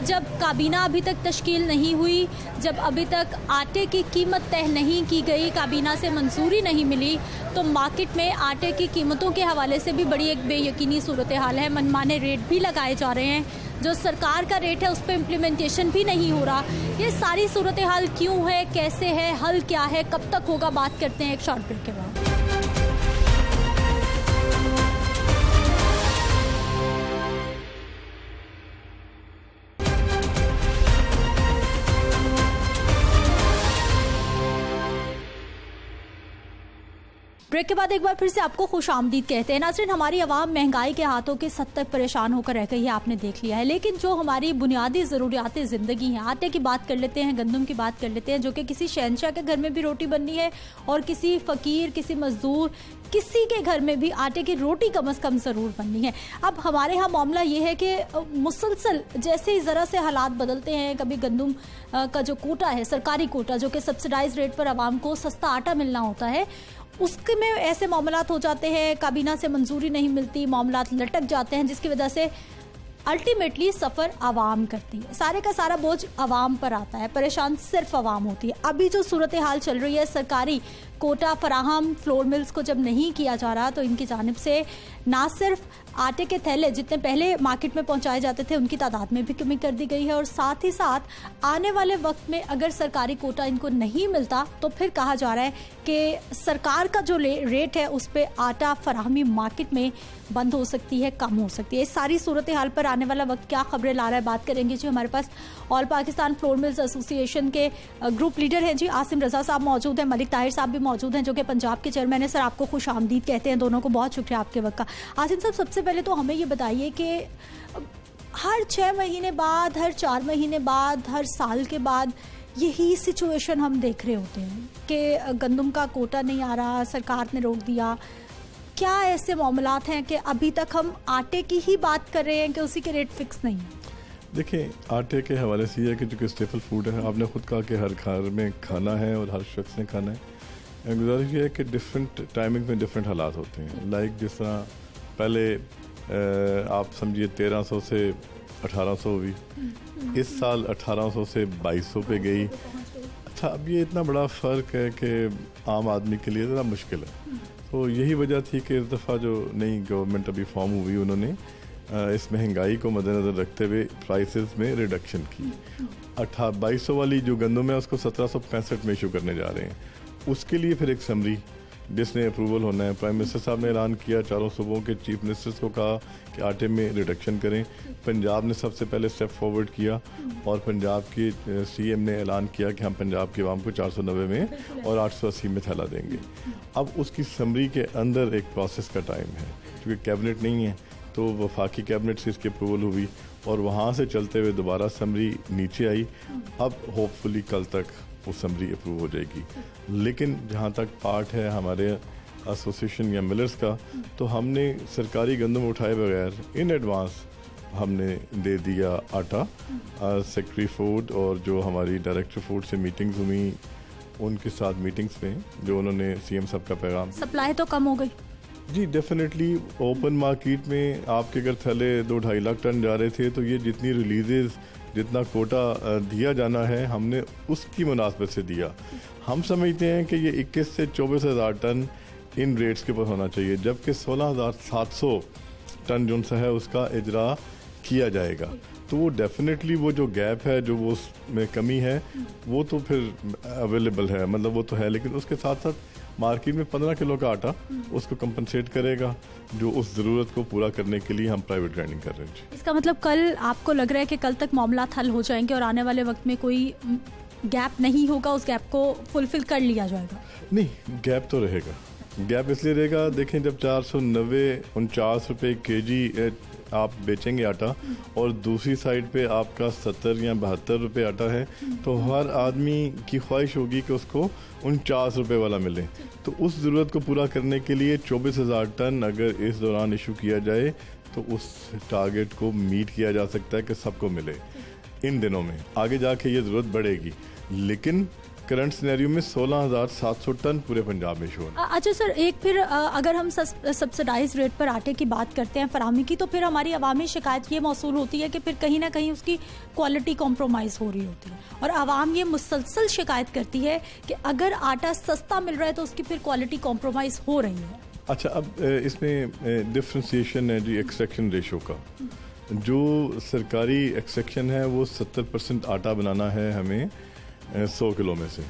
जब काबीना अभी तक तश्कील नहीं हुई, जब अभी तक आटे की कीमत तय नहीं की गई, काबीना से मंजूरी नहीं मिली, तो मार्केट में आटे की कीमतों के हवाले से भी बड़ी एक बेयकीनी सूरत हाल है। मनमाने रेट भी लगाए जा रहे हैं, जो सरकार का रेट है उस पर इम्प्लीमेंटेशन भी नहीं हो रहा। ये सारी सूरत हाल क्यों है, कैसे है, हल क्या है, कब तक होगा, बात करते हैं एक शॉर्ट ब्रेक के बाद। ब्रेक के बाद एक बार फिर से आपको खुशामदीद कहते हैं। नाज़रीन, हमारी आवाम महंगाई के हाथों के सद तक परेशान होकर रह गई है, आपने देख लिया है। लेकिन जो हमारी बुनियादी ज़रूरियात ज़िंदगी हैं, आटे की बात कर लेते हैं, गंदम की बात कर लेते हैं, जो कि किसी शहंशाह के घर में भी रोटी बननी है और किसी फ़कीर, किसी मज़दूर, किसी के घर में भी आटे की रोटी कम से कम ज़रूर बननी है। अब हमारे यहाँ मामला ये है कि मुसलसल जैसे ही ज़रा से हालात बदलते हैं, कभी गंदम का जो कोटा है, सरकारी कोटा, जो कि सब्सिडाइज रेट पर आवाम को सस्ता आटा मिलना होता है, उसके में ऐसे मामलात हो जाते हैं, काबीना से मंजूरी नहीं मिलती, मामलात लटक जाते हैं, जिसकी वजह से अल्टीमेटली सफ़र आवाम करती है। सारे का सारा बोझ आवाम पर आता है, परेशान सिर्फ आवाम होती है। अभी जो सूरत हाल चल रही है, सरकारी कोटा फराहम फ्लोर मिल्स को जब नहीं किया जा रहा, तो इनकी जानिब से ना सिर्फ आटे के थैले जितने पहले मार्केट में पहुंचाए जाते थे उनकी तादाद में भी कमी कर दी गई है, और साथ ही साथ आने वाले वक्त में अगर सरकारी कोटा इनको नहीं मिलता तो फिर कहा जा रहा है कि सरकार का जो रेट है उस पर आटा फराहमी मार्केट में बंद हो सकती है, कम हो सकती है। इस सारी सूरत हाल पर आने वाला वक्त क्या खबरें ला रहा है, बात करेंगे जी। हमारे पास all Pakistan flour mills association के ग्रुप लीडर हैं जी, आसिम रजा साहब मौजूद हैं, मलिक ताहिर साहब भी मौजूद हैं जो कि पंजाब के चेयरमैन है। सर, आपको खुश आमदीद कहते हैं, दोनों को बहुत शुक्रिया आपके वक्त का। आसिम साहब, सबसे पहले तो हमें ये बताइए कि हर 6 महीने बाद, हर 4 महीने बाद, हर साल के बाद यही सिचुएशन हम देख रहे होते हैं कि गंदम का कोटा नहीं आ रहा, सरकार ने रोक दिया। क्या ऐसे मामलात हैं कि अभी तक हम आटे की ही बात कर रहे हैं कि उसी के रेट फिक्स नहीं है? देखिए, आटे के हवाले से ये है कि जो कि स्टेपल फूड है, आपने खुद कहा कि हर घर में खाना है और हर शख्स ने खाना है। गुजारिश ये है कि डिफरेंट टाइमिंग में डिफरेंट हालात होते हैं। लाइक जिस तरह पहले आप समझिए 1300 से 1800 हुई, इस साल 1800 से 2200 पे गई। अच्छा, अब ये इतना बड़ा फ़र्क है कि आम आदमी के लिए ज़रा मुश्किल है। तो यही वजह थी कि इस दफ़ा जो नई गवर्नमेंट अभी फॉर्म हुई, उन्होंने इस महंगाई को मद्देनज़र रखते हुए प्राइसेस में रिडक्शन की। 2200 वाली जो गंदम है उसको 1765 में इशू करने जा रहे हैं। उसके लिए फिर एक समरी जिसने अप्रूवल होना है। प्राइम मिनिस्टर साहब ने ऐलान किया, चारों सूबों के चीफ मिनिस्टर्स को कहा कि आटे में रिडक्शन करें। पंजाब ने सबसे पहले स्टेप फॉरवर्ड किया और पंजाब की सीएम ने ऐलान किया कि हम पंजाब की आवाम को 490 में और 880 में थैला देंगे। अब उसकी समरी के अंदर एक प्रोसेस का टाइम है, क्योंकि कैबिनेट नहीं है तो वफाकी कैबिनेट से इसकी अप्रूवल हुई और वहाँ से चलते हुए दोबारा समरी नीचे आई। अब होपफुली कल तक वो समरी अप्रूव हो जाएगी। लेकिन जहाँ तक पार्ट है हमारे एसोसिएशन या मिलर्स का, तो हमने सरकारी गंदम उठाए बगैर इन एडवांस हमने दे दिया आटा। सेक्रेटरी फूड और जो हमारी डायरेक्टर फूड से मीटिंग्स हुई, उनके साथ मीटिंग्स में जो उन्होंने सीएम साहब का पैगाम, सप्लाई तो कम हो गई जी डेफिनेटली। ओपन मार्केट में आपके अगर थैले 2-2.5 लाख टन जा रहे थे तो ये जितनी रिलीजेस, जितना कोटा दिया जाना है हमने उसकी मुनासबत से दिया। हम समझते हैं कि ये 21 से 24 हज़ार टन इन रेट्स के ऊपर होना चाहिए, जबकि 16,700 टन जो सा है उसका इजरा किया जाएगा। तो वो डेफिनेटली वो जो गैप है, जो वो उसमें कमी है, वो तो फिर अवेलेबल है, मतलब वो तो है। लेकिन उसके साथ साथ मार्केट में 15 किलो का आटा उसको कंपनसेट करेगा, जो उस ज़रूरत को पूरा करने के लिए हम प्राइवेट ग्राइंडिंग कर रहे हैं। इसका मतलब कल आपको लग रहा है कि कल तक मामला हल हो जाएंगे और आने वाले वक्त में कोई गैप नहीं होगा, उस गैप को फुलफिल कर लिया जाएगा? नहीं, गैप तो रहेगा। गैप इसलिए रहेगा, देखें जब 490-49 रुपये kg आप बेचेंगे आटा और दूसरी साइड पे आपका 70 या 72 रुपये आटा है, तो हर आदमी की ख्वाहिश होगी कि उसको 49 रुपये वाला मिले। तो उस ज़रूरत को पूरा करने के लिए 24,000 टन अगर इस दौरान इशू किया जाए तो उस टारगेट को मीट किया जा सकता है कि सबको मिले इन दिनों में। आगे जाके ये ज़रूरत बढ़ेगी, लेकिन करंट सिनेरियो में 16,700 टन पूरे पंजाब में शो है। अच्छा सर, एक फिर अगर हम सब्सिडाइज रेट पर आटे की बात करते हैं फराहमी की, तो फिर हमारी अवामी शिकायत ये मौसूल होती है कि फिर कहीं ना कहीं उसकी क्वालिटी कॉम्प्रोमाइज़ हो रही होती है और आवाम ये मुसलसल शिकायत करती है कि अगर आटा सस्ता मिल रहा है तो उसकी फिर क्वालिटी कॉम्प्रोमाइज़ हो रही है। अच्छा, अब इसमें डिफ्रेंसिएशन है जी एक्सट्रैक्शन रेशो का। जो सरकारी एक्सट्रैक्शन है वो 70% आटा बनाना है हमें 100 किलो में से,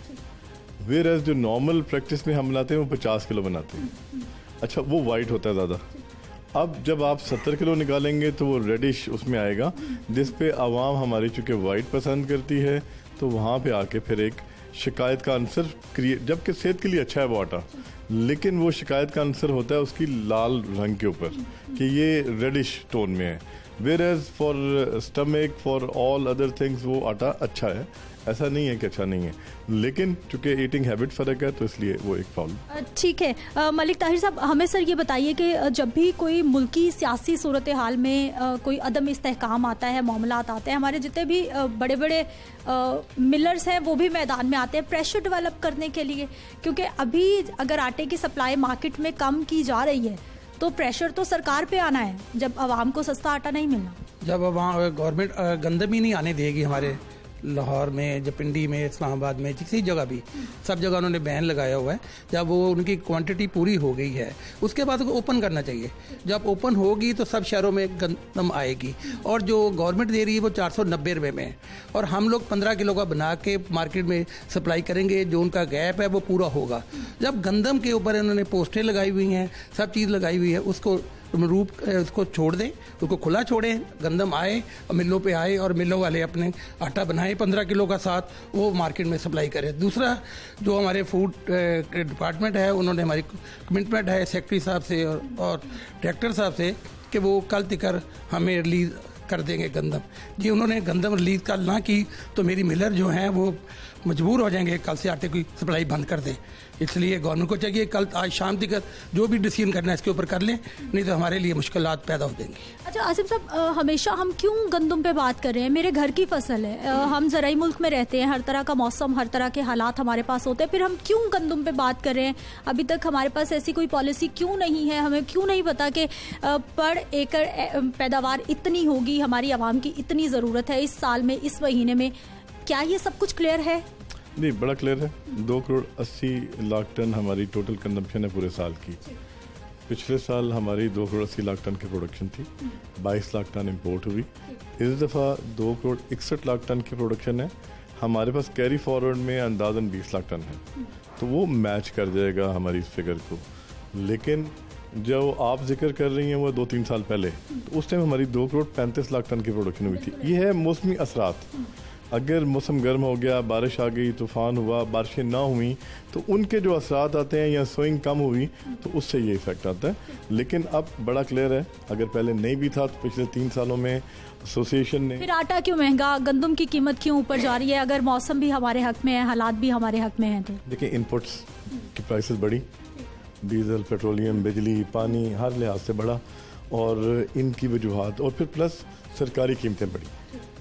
वेयर एज जो नॉर्मल प्रैक्टिस में हम बनाते हैं वो 50 किलो बनाते हैं। अच्छा, वो वाइट होता है ज़्यादा। अब जब आप 70 किलो निकालेंगे तो वो रेडिश उसमें आएगा, जिस पे आवाम हमारी चूँकि वाइट पसंद करती है, तो वहाँ पे आके फिर एक शिकायत का आंसर क्रिएट, जबकि सेहत के लिए अच्छा है वो आटा, लेकिन वो शिकायत का आंसर होता है उसकी लाल रंग के ऊपर कि ये रेडिश टोन में है। Where as for stomach, for all other things वो आटा अच्छा है, ऐसा नहीं है कि अच्छा नहीं है, लेकिन चूंकि ईटिंग हैबिट फ़र्क है तो इसलिए वो एक प्रॉब्लम। ठीक है मलिक ताहिर साहब, हमें सर ये बताइए कि जब भी कोई मुल्की सियासी सूरत हाल में कोई अदम इस्तेहकाम आता है, मामलात आते हैं, हमारे जितने भी बड़े बड़े मिलर्स हैं वो भी मैदान में आते हैं प्रेशर डेवलप करने के लिए, क्योंकि अभी अगर आटे की सप्लाई मार्केट में कम की जा रही है तो प्रेशर तो सरकार पे आना है जब आवाम को सस्ता आटा नहीं मिलना। जब गवर्नमेंट गंदम ही नहीं आने देगी हमारे लाहौर में, जब पिंडी में, इस्लामाबाद में, किसी जगह भी, सब जगह उन्होंने बैन लगाया हुआ है। जब वो उनकी क्वांटिटी पूरी हो गई है उसके बाद उसको ओपन करना चाहिए। जब ओपन होगी तो सब शहरों में गंदम आएगी, और जो गवर्नमेंट दे रही है वो 490 रुपये में है, और हम लोग 15 किलो का बना के मार्केट में सप्लाई करेंगे, जो उनका गैप है वो पूरा होगा। जब गंदम के ऊपर इन्होंने पोस्टें लगाई हुई हैं, सब चीज़ लगाई हुई है, उसको रूप उसको छोड़ दें, उसको खुला छोड़ें, गंदम आए और मिलों पे आए और मिलों वाले अपने आटा बनाएं 15 किलो का साथ, वो मार्केट में सप्लाई करें। दूसरा जो हमारे फूड डिपार्टमेंट है, उन्होंने हमारी कमिटमेंट है सेक्रेटरी साहब से और डायरेक्टर साहब से कि वो कल तक हमें रिलीज़ कर देंगे गंदम। जी उन्होंने गंदम रिलीज़ कल ना की तो मेरी मिलर जो हैं वो मजबूर हो जाएंगे कल से आटे की सप्लाई बंद कर दें। इसलिए गवर्नमेंट को चाहिए कल आज शाम तक जो भी डिसीजन करना है इसके ऊपर कर लें, नहीं तो हमारे लिए मुश्किलात पैदा हो जाएंगी। अच्छा आसिफ साहब, हमेशा हम क्यों गंदम पे बात कर रहे हैं? मेरे घर की फसल है, हम ज़राई मुल्क में रहते हैं, हर तरह का मौसम, हर तरह के हालात हमारे पास होते हैं, फिर हम क्यों गंदम पे बात कर रहे हैं? अभी तक हमारे पास ऐसी कोई पॉलिसी क्यों नहीं है? हमें क्यों नहीं पता कि पर एकड़ पैदावार इतनी होगी, हमारी आवाम की इतनी ज़रूरत है इस साल में, इस महीने में? क्या ये सब कुछ क्लियर है? नहीं, बड़ा क्लियर है। 2 करोड़ 80 लाख टन हमारी टोटल कंजम्पशन है पूरे साल की। पिछले साल हमारी 2 करोड़ 80 लाख टन की प्रोडक्शन थी, 22 लाख टन इंपोर्ट हुई। इस दफ़ा 2 करोड़ 61 लाख टन की प्रोडक्शन है। हमारे पास कैरी फॉरवर्ड में अंदाज़न 20 लाख टन है, तो वो मैच कर जाएगा हमारी इस फिगर को। लेकिन जो आप जिक्र कर रही हैं वो 2-3 साल पहले, तो उस टाइम हमारी 2 करोड़ 35 लाख टन की प्रोडक्शन हुई थी। ये है मौसमी असरात। अगर मौसम गर्म हो गया, बारिश आ गई, तूफ़ान हुआ, बारिशें ना हुई, तो उनके जो असरात आते हैं या सोइंग कम हुई तो उससे ये इफ़ेक्ट आता है। लेकिन अब बड़ा क्लियर है, अगर पहले नहीं भी था तो पिछले 3 सालों में एसोसिएशन ने। फिर आटा क्यों महंगा, गंदम की कीमत क्यों ऊपर जा रही है, अगर मौसम भी हमारे हक में है, हालात भी हमारे हक में हैं? तो देखिए, इनपुट्स की प्राइसेस बढ़ी, डीजल, पेट्रोलियम, बिजली, पानी हर लिहाज से बढ़ा, और इनकी वजूहात, और फिर प्लस सरकारी कीमतें बढ़ी।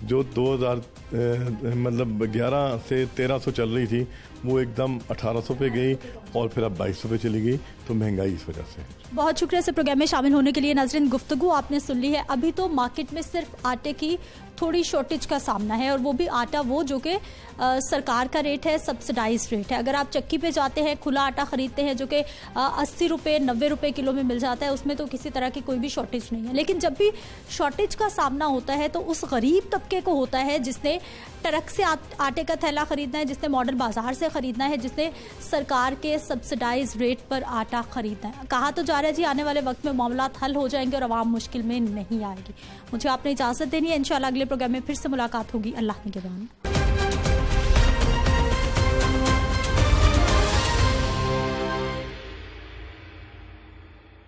जो 2011 से 1300 चल रही थी वो एकदम 1800 पे गई और फिर अब 2200 पे चली गई, तो महंगाई इस वजह से। बहुत शुक्रिया से प्रोग्राम में शामिल होने के लिए। नाज़रीन, गुफ्तगू आपने सुन ली है। अभी तो मार्केट में सिर्फ आटे की थोड़ी शॉर्टेज का सामना है, और वो भी आटा वो जो कि सरकार का रेट है, सब्सिडाइज रेट है। अगर आप चक्की पे जाते हैं, खुला आटा खरीदते हैं जो कि 80 रुपये 90 रुपये किलो में मिल जाता है, उसमें तो किसी तरह की कोई भी शॉर्टेज नहीं है। लेकिन जब भी शॉर्टेज का सामना होता है तो उस गरीब तबके को होता है जिसने ट्रक से आटे का थैला खरीदना है, जिसने मॉडल बाजार से खरीदना है, जिसने सरकार के सब्सिडाइज रेट पर आटा खरीदना है। कहा तो जा रहा है जी आने वाले वक्त में मामलात हल हो जाएंगे और आवाम मुश्किल में नहीं आएगी। मुझे आपने इजाज़त देनी है। इंशाल्लाह अगले प्रोग्राम में फिर से मुलाकात होगी। अल्लाह निगहबान।